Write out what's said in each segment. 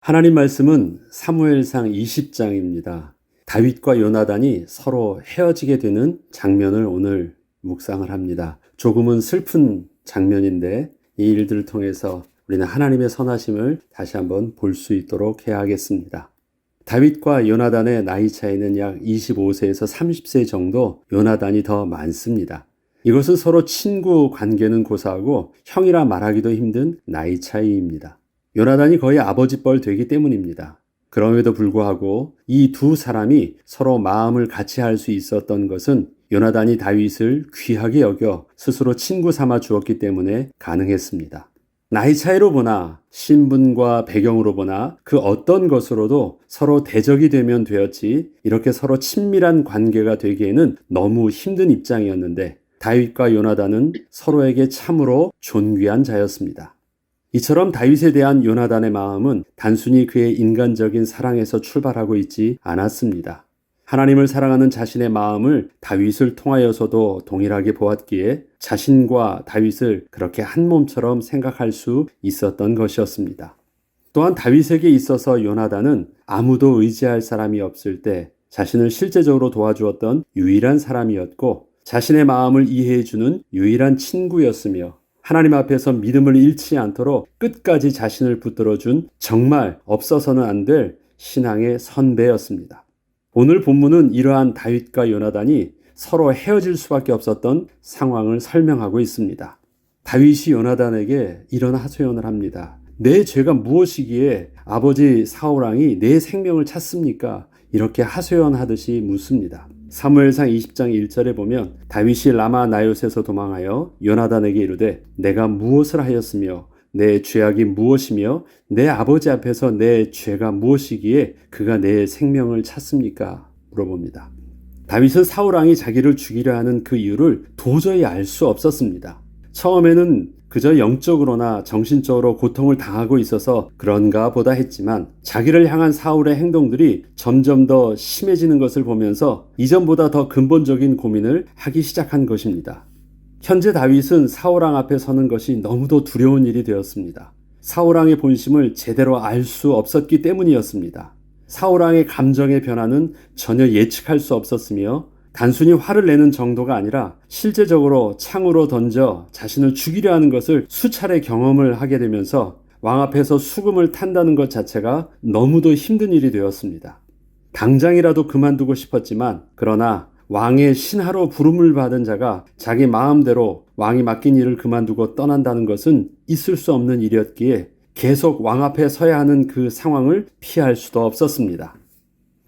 하나님 말씀은 사무엘상 20장입니다. 다윗과 요나단이 서로 헤어지게 되는 장면을 오늘 묵상을 합니다. 조금은 슬픈 장면인데 이 일들을 통해서 우리는 하나님의 선하심을 다시 한번 볼 수 있도록 해야 하겠습니다. 다윗과 요나단의 나이 차이는 약 25세에서 30세 정도, 요나단이 더 많습니다. 이것은 서로 친구 관계는 고사하고 형이라 말하기도 힘든 나이 차이입니다. 요나단이 거의 아버지뻘 되기 때문입니다. 그럼에도 불구하고 이 두 사람이 서로 마음을 같이 할 수 있었던 것은 요나단이 다윗을 귀하게 여겨 스스로 친구 삼아 주었기 때문에 가능했습니다. 나이 차이로 보나 신분과 배경으로 보나 그 어떤 것으로도 서로 대적이 되면 되었지 이렇게 서로 친밀한 관계가 되기에는 너무 힘든 입장이었는데 다윗과 요나단은 서로에게 참으로 존귀한 자였습니다. 이처럼 다윗에 대한 요나단의 마음은 단순히 그의 인간적인 사랑에서 출발하고 있지 않았습니다. 하나님을 사랑하는 자신의 마음을 다윗을 통하여서도 동일하게 보았기에 자신과 다윗을 그렇게 한 몸처럼 생각할 수 있었던 것이었습니다. 또한 다윗에게 있어서 요나단은 아무도 의지할 사람이 없을 때 자신을 실제적으로 도와주었던 유일한 사람이었고 자신의 마음을 이해해주는 유일한 친구였으며 하나님 앞에서 믿음을 잃지 않도록 끝까지 자신을 붙들어준 정말 없어서는 안 될 신앙의 선배였습니다. 오늘 본문은 이러한 다윗과 요나단이 서로 헤어질 수밖에 없었던 상황을 설명하고 있습니다. 다윗이 요나단에게 이런 하소연을 합니다. 내 죄가 무엇이기에 아버지 사울왕이 내 생명을 찾습니까? 이렇게 하소연하듯이 묻습니다. 사무엘상 20장 1절에 보면 다윗이 라마 나요스에서 도망하여 요나단에게 이르되 내가 무엇을 하였으며 내 죄악이 무엇이며 내 아버지 앞에서 내 죄가 무엇이기에 그가 내 생명을 찾습니까? 물어봅니다. 다윗은 사울왕이 자기를 죽이려 하는 그 이유를 도저히 알 수 없었습니다. 처음에는 그저 영적으로나 정신적으로 고통을 당하고 있어서 그런가 보다 했지만 자기를 향한 사울의 행동들이 점점 더 심해지는 것을 보면서 이전보다 더 근본적인 고민을 하기 시작한 것입니다. 현재 다윗은 사울왕 앞에 서는 것이 너무도 두려운 일이 되었습니다. 사울왕의 본심을 제대로 알 수 없었기 때문이었습니다. 사울왕의 감정의 변화는 전혀 예측할 수 없었으며 단순히 화를 내는 정도가 아니라 실제적으로 창으로 던져 자신을 죽이려 하는 것을 수차례 경험을 하게 되면서 왕 앞에서 수금을 탄다는 것 자체가 너무도 힘든 일이 되었습니다. 당장이라도 그만두고 싶었지만 그러나 왕의 신하로 부름을 받은 자가 자기 마음대로 왕이 맡긴 일을 그만두고 떠난다는 것은 있을 수 없는 일이었기에 계속 왕 앞에 서야 하는 그 상황을 피할 수도 없었습니다.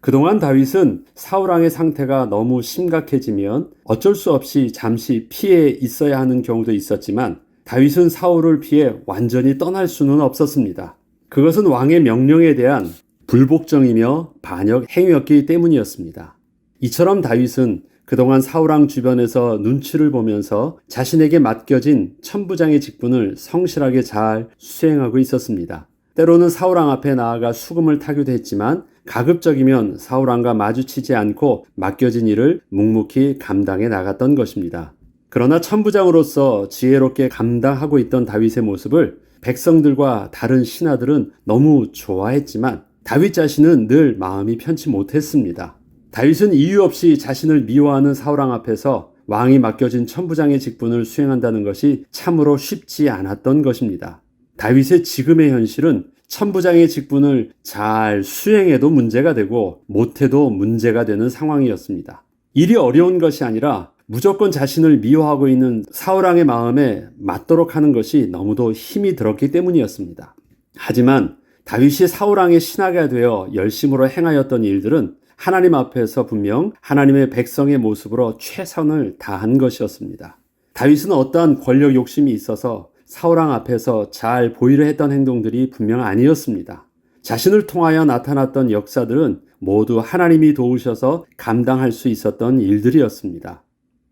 그동안 다윗은 사울왕의 상태가 너무 심각해지면 어쩔 수 없이 잠시 피해 있어야 하는 경우도 있었지만 다윗은 사울을 피해 완전히 떠날 수는 없었습니다. 그것은 왕의 명령에 대한 불복종이며 반역 행위였기 때문이었습니다. 이처럼 다윗은 그동안 사울왕 주변에서 눈치를 보면서 자신에게 맡겨진 천부장의 직분을 성실하게 잘 수행하고 있었습니다. 때로는 사울왕 앞에 나아가 수금을 타기도 했지만 가급적이면 사울왕과 마주치지 않고 맡겨진 일을 묵묵히 감당해 나갔던 것입니다. 그러나 천부장으로서 지혜롭게 감당하고 있던 다윗의 모습을 백성들과 다른 신하들은 너무 좋아했지만 다윗 자신은 늘 마음이 편치 못했습니다. 다윗은 이유 없이 자신을 미워하는 사울왕 앞에서 왕이 맡겨진 천부장의 직분을 수행한다는 것이 참으로 쉽지 않았던 것입니다. 다윗의 지금의 현실은 천부장의 직분을 잘 수행해도 문제가 되고 못해도 문제가 되는 상황이었습니다. 일이 어려운 것이 아니라 무조건 자신을 미워하고 있는 사울왕의 마음에 맞도록 하는 것이 너무도 힘이 들었기 때문이었습니다. 하지만 다윗이 사울왕의 신하가 되어 열심으로 행하였던 일들은 하나님 앞에서 분명 하나님의 백성의 모습으로 최선을 다한 것이었습니다. 다윗은 어떠한 권력 욕심이 있어서 사울왕 앞에서 잘 보이려 했던 행동들이 분명 아니었습니다. 자신을 통하여 나타났던 역사들은 모두 하나님이 도우셔서 감당할 수 있었던 일들이었습니다.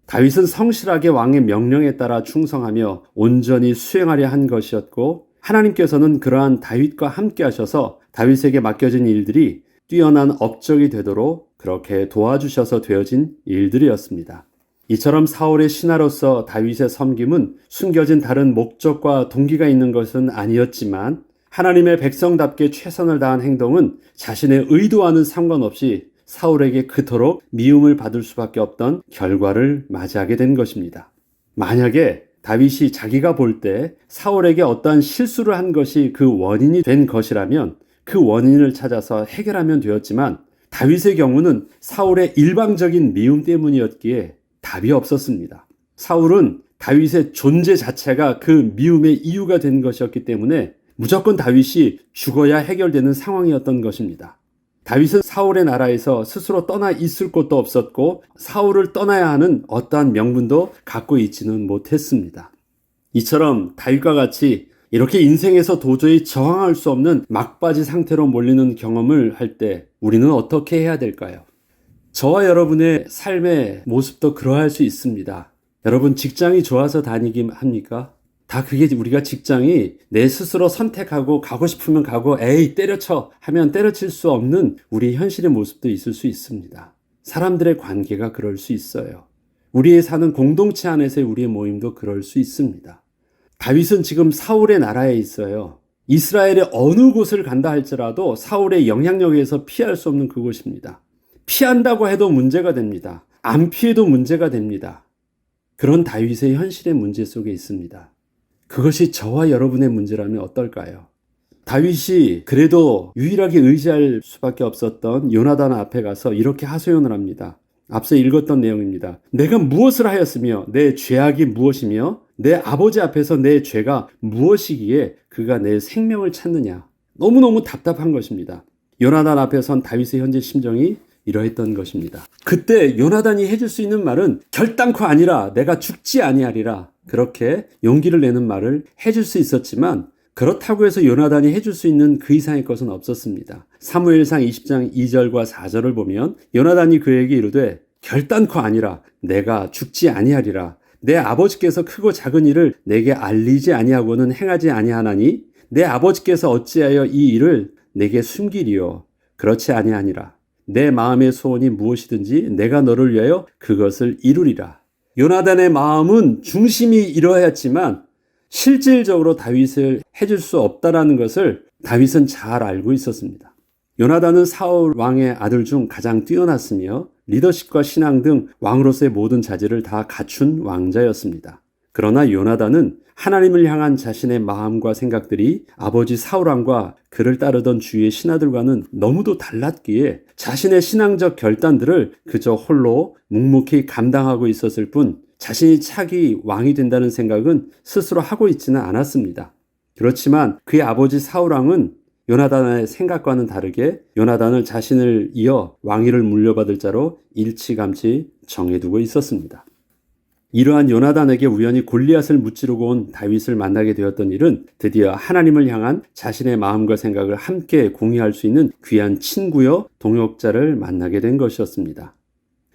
다윗은 성실하게 왕의 명령에 따라 충성하며 온전히 수행하려 한 것이었고 하나님께서는 그러한 다윗과 함께 하셔서 다윗에게 맡겨진 일들이 뛰어난 업적이 되도록 그렇게 도와주셔서 되어진 일들이었습니다. 이처럼 사울의 신하로서 다윗의 섬김은 숨겨진 다른 목적과 동기가 있는 것은 아니었지만 하나님의 백성답게 최선을 다한 행동은 자신의 의도와는 상관없이 사울에게 그토록 미움을 받을 수밖에 없던 결과를 맞이하게 된 것입니다. 만약에 다윗이 자기가 볼 때 사울에게 어떠한 실수를 한 것이 그 원인이 된 것이라면 그 원인을 찾아서 해결하면 되었지만 다윗의 경우는 사울의 일방적인 미움 때문이었기에 답이 없었습니다. 사울은 다윗의 존재 자체가 그 미움의 이유가 된 것이었기 때문에 무조건 다윗이 죽어야 해결되는 상황이었던 것입니다. 다윗은 사울의 나라에서 스스로 떠나 있을 곳도 없었고 사울을 떠나야 하는 어떠한 명분도 갖고 있지는 못했습니다. 이처럼 다윗과 같이 이렇게 인생에서 도저히 저항할 수 없는 막바지 상태로 몰리는 경험을 할 때 우리는 어떻게 해야 될까요? 저와 여러분의 삶의 모습도 그러할 수 있습니다. 여러분 직장이 좋아서 다니기 합니까? 다 그게 우리가 직장이 내 스스로 선택하고 가고 싶으면 가고 에이 때려쳐 하면 때려칠 수 없는 우리의 현실의 모습도 있을 수 있습니다. 사람들의 관계가 그럴 수 있어요. 우리의 사는 공동체 안에서의 우리의 모임도 그럴 수 있습니다. 다윗은 지금 사울의 나라에 있어요. 이스라엘의 어느 곳을 간다 할지라도 사울의 영향력에서 피할 수 없는 그곳입니다. 피한다고 해도 문제가 됩니다. 안 피해도 문제가 됩니다. 그런 다윗의 현실의 문제 속에 있습니다. 그것이 저와 여러분의 문제라면 어떨까요? 다윗이 그래도 유일하게 의지할 수밖에 없었던 요나단 앞에 가서 이렇게 하소연을 합니다. 앞서 읽었던 내용입니다. 내가 무엇을 하였으며 내 죄악이 무엇이며 내 아버지 앞에서 내 죄가 무엇이기에 그가 내 생명을 찾느냐. 너무너무 답답한 것입니다. 요나단 앞에 선 다윗의 현재 심정이 이러했던 것입니다. 그때 요나단이 해줄 수 있는 말은 결단코 아니라 내가 죽지 아니하리라. 그렇게 용기를 내는 말을 해줄 수 있었지만 그렇다고 해서 요나단이 해줄 수 있는 그 이상의 것은 없었습니다. 사무엘상 20장 2절과 4절을 보면 요나단이 그에게 이르되 결단코 아니라 내가 죽지 아니하리라. 내 아버지께서 크고 작은 일을 내게 알리지 아니하고는 행하지 아니하나니 내 아버지께서 어찌하여 이 일을 내게 숨기리요. 그렇지 아니하니라. 내 마음의 소원이 무엇이든지 내가 너를 위하여 그것을 이루리라. 요나단의 마음은 중심이 이러했지만 실질적으로 다윗을 해줄 수 없다라는 것을 다윗은 잘 알고 있었습니다. 요나단은 사울 왕의 아들 중 가장 뛰어났으며 리더십과 신앙 등 왕으로서의 모든 자질을 다 갖춘 왕자였습니다. 그러나 요나단은 하나님을 향한 자신의 마음과 생각들이 아버지 사울 왕과 그를 따르던 주위의 신하들과는 너무도 달랐기에 자신의 신앙적 결단들을 그저 홀로 묵묵히 감당하고 있었을 뿐 자신이 차기 왕이 된다는 생각은 스스로 하고 있지는 않았습니다. 그렇지만 그의 아버지 사울 왕은 요나단의 생각과는 다르게 요나단을 자신을 이어 왕위를 물려받을 자로 일찌감치 정해두고 있었습니다. 이러한 요나단에게 우연히 골리앗을 무찌르고 온 다윗을 만나게 되었던 일은 드디어 하나님을 향한 자신의 마음과 생각을 함께 공유할 수 있는 귀한 친구여 동역자를 만나게 된 것이었습니다.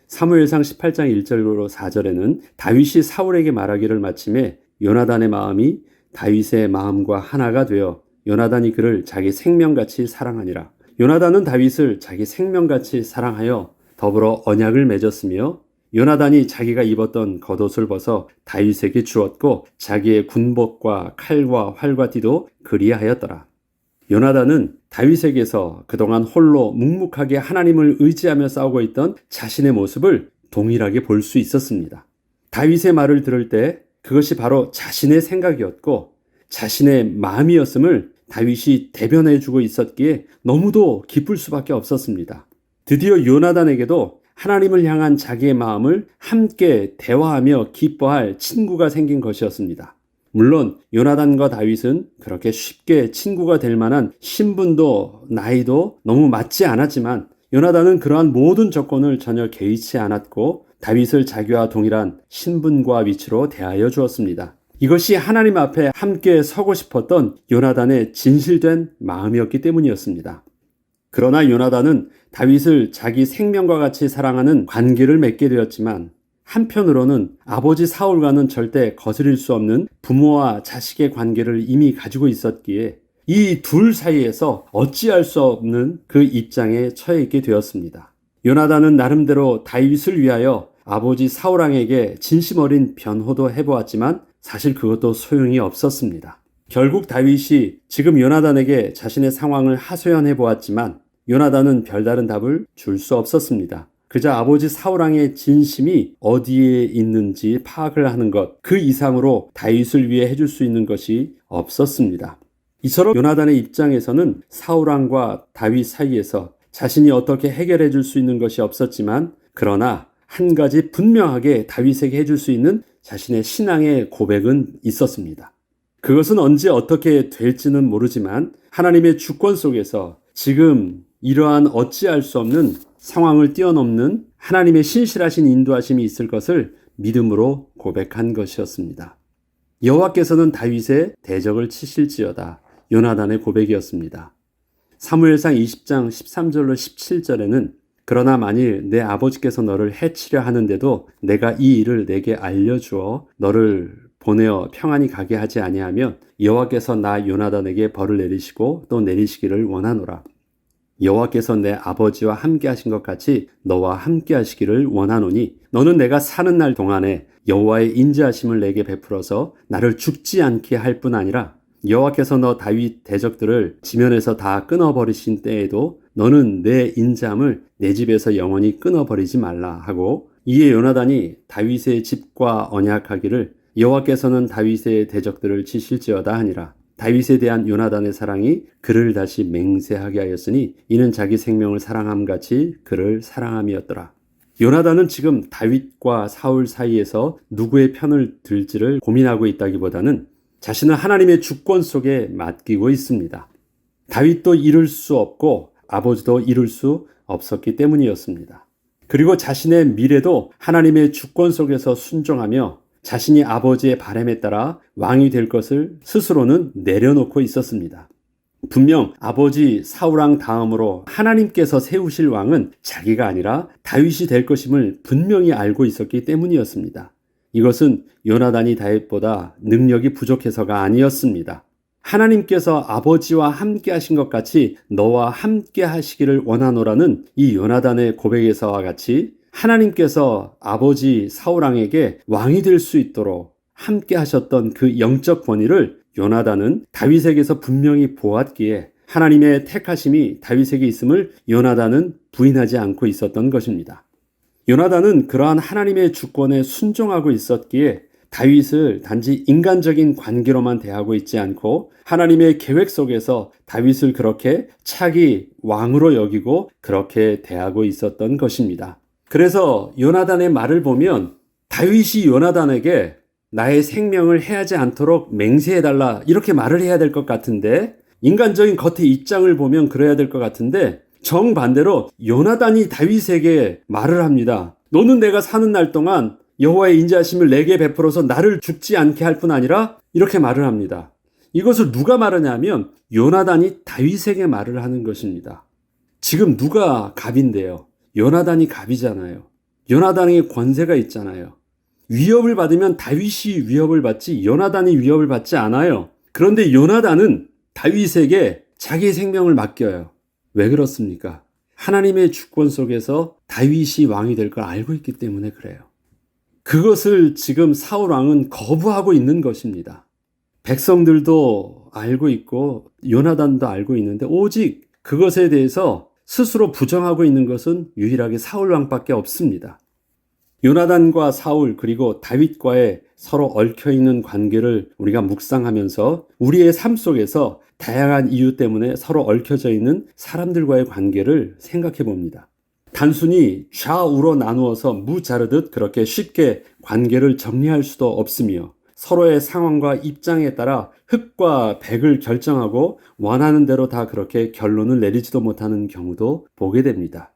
사무엘상 18장 1절로 4절에는 다윗이 사울에게 말하기를 마침에 요나단의 마음이 다윗의 마음과 하나가 되어 요나단이 그를 자기 생명같이 사랑하니라. 요나단은 다윗을 자기 생명같이 사랑하여 더불어 언약을 맺었으며 요나단이 자기가 입었던 겉옷을 벗어 다윗에게 주었고 자기의 군복과 칼과 활과 띠도 그리하였더라. 요나단은 다윗에게서 그동안 홀로 묵묵하게 하나님을 의지하며 싸우고 있던 자신의 모습을 동일하게 볼 수 있었습니다. 다윗의 말을 들을 때 그것이 바로 자신의 생각이었고 자신의 마음이었음을 다윗이 대변해주고 있었기에 너무도 기쁠 수밖에 없었습니다. 드디어 요나단에게도 하나님을 향한 자기의 마음을 함께 대화하며 기뻐할 친구가 생긴 것이었습니다. 물론 요나단과 다윗은 그렇게 쉽게 친구가 될 만한 신분도 나이도 너무 맞지 않았지만 요나단은 그러한 모든 조건을 전혀 개의치 않았고 다윗을 자기와 동일한 신분과 위치로 대하여 주었습니다. 이것이 하나님 앞에 함께 서고 싶었던 요나단의 진실된 마음이었기 때문이었습니다. 그러나 요나단은 다윗을 자기 생명과 같이 사랑하는 관계를 맺게 되었지만 한편으로는 아버지 사울과는 절대 거스릴 수 없는 부모와 자식의 관계를 이미 가지고 있었기에 이 둘 사이에서 어찌할 수 없는 그 입장에 처해 있게 되었습니다. 요나단은 나름대로 다윗을 위하여 아버지 사울 왕에게 진심 어린 변호도 해보았지만 사실 그것도 소용이 없었습니다. 결국 다윗이 지금 요나단에게 자신의 상황을 하소연해 보았지만 요나단은 별다른 답을 줄 수 없었습니다. 그저 아버지 사울왕의 진심이 어디에 있는지 파악을 하는 것, 그 이상으로 다윗을 위해 해줄 수 있는 것이 없었습니다. 이처럼 요나단의 입장에서는 사울왕과 다윗 사이에서 자신이 어떻게 해결해 줄 수 있는 것이 없었지만, 그러나 한 가지 분명하게 다윗에게 해줄 수 있는 자신의 신앙의 고백은 있었습니다. 그것은 언제 어떻게 될지는 모르지만 하나님의 주권 속에서 지금 이러한 어찌할 수 없는 상황을 뛰어넘는 하나님의 신실하신 인도하심이 있을 것을 믿음으로 고백한 것이었습니다. 여호와께서는 다윗의 대적을 치실지어다. 요나단의 고백이었습니다. 사무엘상 20장 13절로 17절에는 그러나 만일 내 아버지께서 너를 해치려 하는데도 내가 이 일을 내게 알려주어 너를 보내어 평안히 가게 하지 아니하면 여호와께서 나 요나단에게 벌을 내리시고 또 내리시기를 원하노라. 여호와께서 내 아버지와 함께 하신 것 같이 너와 함께 하시기를 원하노니 너는 내가 사는 날 동안에 여호와의 인자하심을 내게 베풀어서 나를 죽지 않게 할 뿐 아니라 여호와께서 너 다윗 대적들을 지면에서 다 끊어버리신 때에도 너는 내 인자함을 내 집에서 영원히 끊어버리지 말라 하고, 이에 요나단이 다윗의 집과 언약하기를 여호와께서는 다윗의 대적들을 치실지어다 하니라. 다윗에 대한 요나단의 사랑이 그를 다시 맹세하게 하였으니 이는 자기 생명을 사랑함같이 그를 사랑함이었더라. 요나단은 지금 다윗과 사울 사이에서 누구의 편을 들지를 고민하고 있다기보다는 자신은 하나님의 주권 속에 맡기고 있습니다. 다윗도 이룰 수 없고 아버지도 이룰 수 없었기 때문이었습니다. 그리고 자신의 미래도 하나님의 주권 속에서 순종하며 자신이 아버지의 바람에 따라 왕이 될 것을 스스로는 내려놓고 있었습니다. 분명 아버지 사울왕 다음으로 하나님께서 세우실 왕은 자기가 아니라 다윗이 될 것임을 분명히 알고 있었기 때문이었습니다. 이것은 요나단이 다윗보다 능력이 부족해서가 아니었습니다. 하나님께서 아버지와 함께 하신 것 같이 너와 함께 하시기를 원하노라는 이 요나단의 고백에서와 같이 하나님께서 아버지 사울왕에게 왕이 될 수 있도록 함께 하셨던 그 영적 권위를 요나단은 다윗에게서 분명히 보았기에 하나님의 택하심이 다윗에게 있음을 요나단은 부인하지 않고 있었던 것입니다. 요나단은 그러한 하나님의 주권에 순종하고 있었기에 다윗을 단지 인간적인 관계로만 대하고 있지 않고 하나님의 계획 속에서 다윗을 그렇게 차기 왕으로 여기고 그렇게 대하고 있었던 것입니다. 그래서 요나단의 말을 보면 다윗이 요나단에게 나의 생명을 해하지 않도록 맹세해달라 이렇게 말을 해야 될 것 같은데, 인간적인 겉의 입장을 보면 그래야 될 것 같은데 정반대로 요나단이 다윗에게 말을 합니다. 너는 내가 사는 날 동안 여호와의 인자하심을 내게 베풀어서 나를 죽지 않게 할 뿐 아니라 이렇게 말을 합니다. 이것을 누가 말하냐면 요나단이 다윗에게 말을 하는 것입니다. 지금 누가 갑인데요? 요나단이 갑이잖아요. 요나단에게 권세가 있잖아요. 위협을 받으면 다윗이 위협을 받지 요나단이 위협을 받지 않아요. 그런데 요나단은 다윗에게 자기의 생명을 맡겨요. 왜 그렇습니까? 하나님의 주권 속에서 다윗이 왕이 될 걸 알고 있기 때문에 그래요. 그것을 지금 사울 왕은 거부하고 있는 것입니다. 백성들도 알고 있고 요나단도 알고 있는데 오직 그것에 대해서 스스로 부정하고 있는 것은 유일하게 사울 왕밖에 없습니다. 요나단과 사울 그리고 다윗과의 서로 얽혀있는 관계를 우리가 묵상하면서 우리의 삶 속에서 다양한 이유 때문에 서로 얽혀져 있는 사람들과의 관계를 생각해 봅니다. 단순히 좌우로 나누어서 무 자르듯 그렇게 쉽게 관계를 정리할 수도 없으며 서로의 상황과 입장에 따라 흑과 백을 결정하고 원하는 대로 다 그렇게 결론을 내리지도 못하는 경우도 보게 됩니다.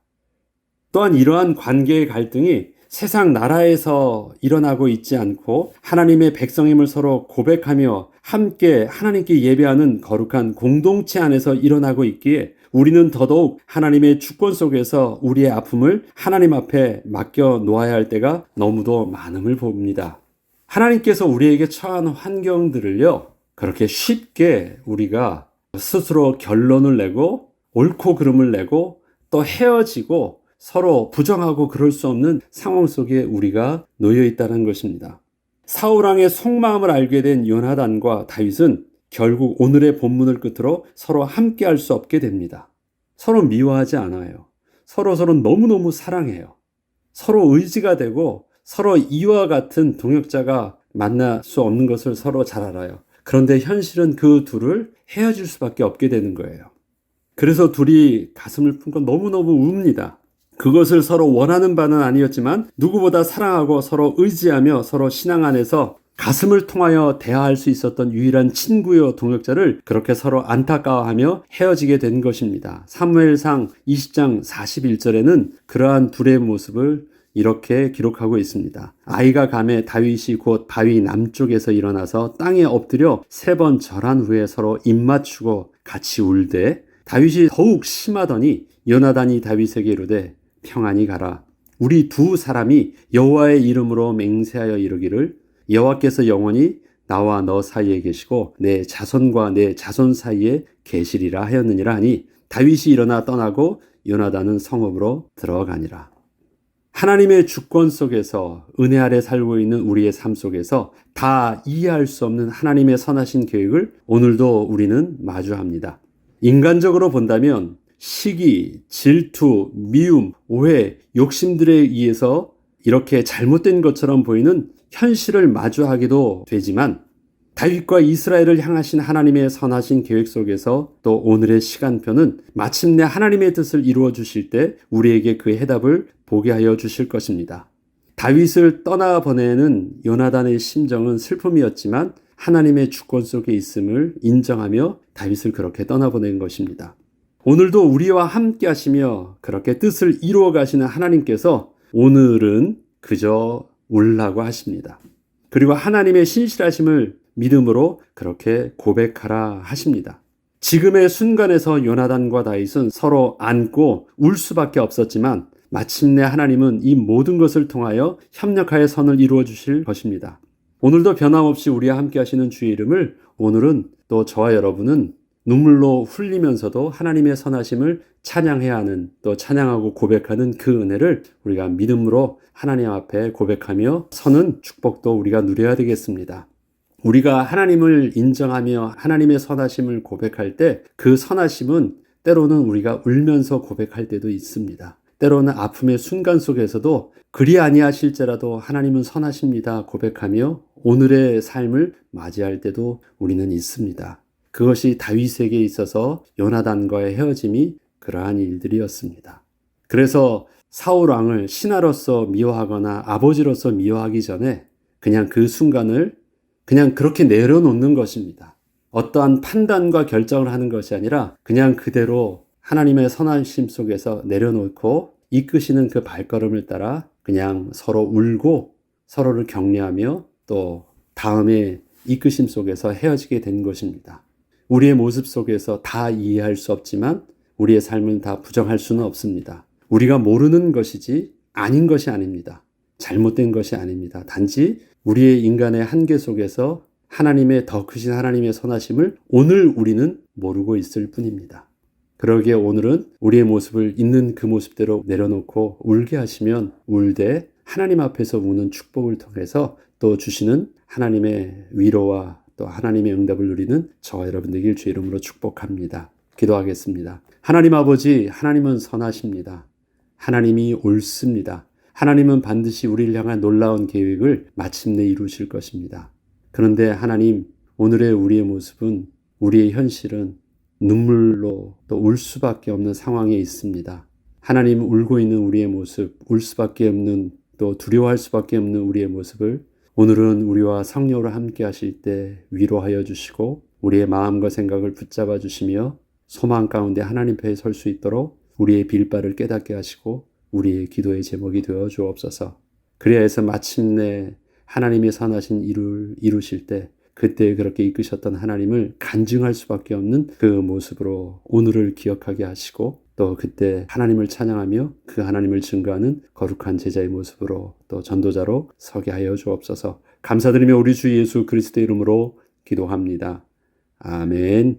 또한 이러한 관계의 갈등이 세상 나라에서 일어나고 있지 않고 하나님의 백성임을 서로 고백하며 함께 하나님께 예배하는 거룩한 공동체 안에서 일어나고 있기에 우리는 더더욱 하나님의 주권 속에서 우리의 아픔을 하나님 앞에 맡겨 놓아야 할 때가 너무도 많음을 봅니다. 하나님께서 우리에게 처한 환경들을요, 그렇게 쉽게 우리가 스스로 결론을 내고 옳고 그름을 내고 또 헤어지고 서로 부정하고 그럴 수 없는 상황 속에 우리가 놓여 있다는 것입니다. 사울 왕의 속마음을 알게 된 요나단과 다윗은 결국 오늘의 본문을 끝으로 서로 함께 할 수 없게 됩니다. 서로 미워하지 않아요. 서로 너무너무 사랑해요. 서로 의지가 되고 서로 이와 같은 동역자가 만날 수 없는 것을 서로 잘 알아요. 그런데 현실은 그 둘을 헤어질 수밖에 없게 되는 거예요. 그래서 둘이 가슴을 품고 너무너무 웁니다. 그것을 서로 원하는 바는 아니었지만 누구보다 사랑하고 서로 의지하며 서로 신앙 안에서 가슴을 통하여 대화할 수 있었던 유일한 친구요 동역자를 그렇게 서로 안타까워하며 헤어지게 된 것입니다. 사무엘상 20장 41절에는 그러한 둘의 모습을 이렇게 기록하고 있습니다. 아이가 감에 다윗이 곧 바위 남쪽에서 일어나서 땅에 엎드려 3번 절한 후에 서로 입맞추고 같이 울되 다윗이 더욱 심하더니 요나단이 다윗에게 이르되 평안히 가라. 우리 두 사람이 여호와의 이름으로 맹세하여 이르기를 여호와께서 영원히 나와 너 사이에 계시고 내 자손과 내 자손 사이에 계시리라 하였느니라 하니 다윗이 일어나 떠나고 요나단은 성읍으로 들어가니라. 하나님의 주권 속에서 은혜 아래 살고 있는 우리의 삶 속에서 다 이해할 수 없는 하나님의 선하신 계획을 오늘도 우리는 마주합니다. 인간적으로 본다면 시기, 질투, 미움, 오해, 욕심들에 의해서 이렇게 잘못된 것처럼 보이는 현실을 마주하기도 되지만 다윗과 이스라엘을 향하신 하나님의 선하신 계획 속에서 또 오늘의 시간표는 마침내 하나님의 뜻을 이루어 주실 때 우리에게 그 해답을 보게 하여 주실 것입니다. 다윗을 떠나보내는 요나단의 심정은 슬픔이었지만 하나님의 주권 속에 있음을 인정하며 다윗을 그렇게 떠나보낸 것입니다. 오늘도 우리와 함께 하시며 그렇게 뜻을 이루어 가시는 하나님께서 오늘은 그저 울라고 하십니다. 그리고 하나님의 신실하심을 믿음으로 그렇게 고백하라 하십니다. 지금의 순간에서 요나단과 다윗은 서로 안고 울 수밖에 없었지만 마침내 하나님은 이 모든 것을 통하여 협력하여 선을 이루어 주실 것입니다. 오늘도 변함없이 우리와 함께 하시는 주의 이름을 오늘은 또 저와 여러분은 눈물로 흘리면서도 하나님의 선하심을 찬양해야 하는 또 찬양하고 고백하는 그 은혜를 우리가 믿음으로 하나님 앞에 고백하며 서는 축복도 우리가 누려야 되겠습니다. 우리가 하나님을 인정하며 하나님의 선하심을 고백할 때 그 선하심은 때로는 우리가 울면서 고백할 때도 있습니다. 때로는 아픔의 순간 속에서도 그리 아니하실지라도 하나님은 선하십니다 고백하며 오늘의 삶을 맞이할 때도 우리는 있습니다. 그것이 다윗에게 있어서 요나단과의 헤어짐이 그러한 일들이었습니다. 그래서 사울 왕을 신하로서 미워하거나 아버지로서 미워하기 전에 그냥 그 순간을 그냥 그렇게 내려놓는 것입니다. 어떠한 판단과 결정을 하는 것이 아니라 그냥 그대로 하나님의 선하심 속에서 내려놓고 이끄시는 그 발걸음을 따라 그냥 서로 울고 서로를 격려하며 또 다음에 이끄심 속에서 헤어지게 된 것입니다. 우리의 모습 속에서 다 이해할 수 없지만 우리의 삶은 다 부정할 수는 없습니다. 우리가 모르는 것이지 아닌 것이 아닙니다. 잘못된 것이 아닙니다. 단지 우리의 인간의 한계 속에서 하나님의 더 크신 하나님의 선하심을 오늘 우리는 모르고 있을 뿐입니다. 그러기에 오늘은 우리의 모습을 있는 그 모습대로 내려놓고 울게 하시면 울되 하나님 앞에서 우는 축복을 통해서 또 주시는 하나님의 위로와 또 하나님의 응답을 누리는 저와 여러분 되길 주의 이름으로 축복합니다. 기도하겠습니다. 하나님 아버지, 하나님은 선하십니다. 하나님이 옳습니다. 하나님은 반드시 우리를 향한 놀라운 계획을 마침내 이루실 것입니다. 그런데 하나님, 오늘의 우리의 모습은, 우리의 현실은 눈물로 또 울 수밖에 없는 상황에 있습니다. 하나님, 울고 있는 우리의 모습, 울 수밖에 없는 또 두려워할 수밖에 없는 우리의 모습을 오늘은 우리와 성령으로 함께 하실 때 위로하여 주시고 우리의 마음과 생각을 붙잡아 주시며 소망 가운데 하나님 편에 설 수 있도록 우리의 빌바를 깨닫게 하시고 우리의 기도의 제목이 되어 주옵소서. 그래야 해서 마침내 하나님의 선하신 일을 이루실 때 그때 그렇게 이끄셨던 하나님을 간증할 수밖에 없는 그 모습으로 오늘을 기억하게 하시고 또 그때 하나님을 찬양하며 그 하나님을 증거하는 거룩한 제자의 모습으로 또 전도자로 서게 하여 주옵소서. 감사드리며 우리 주 예수 그리스도의 이름으로 기도합니다. 아멘.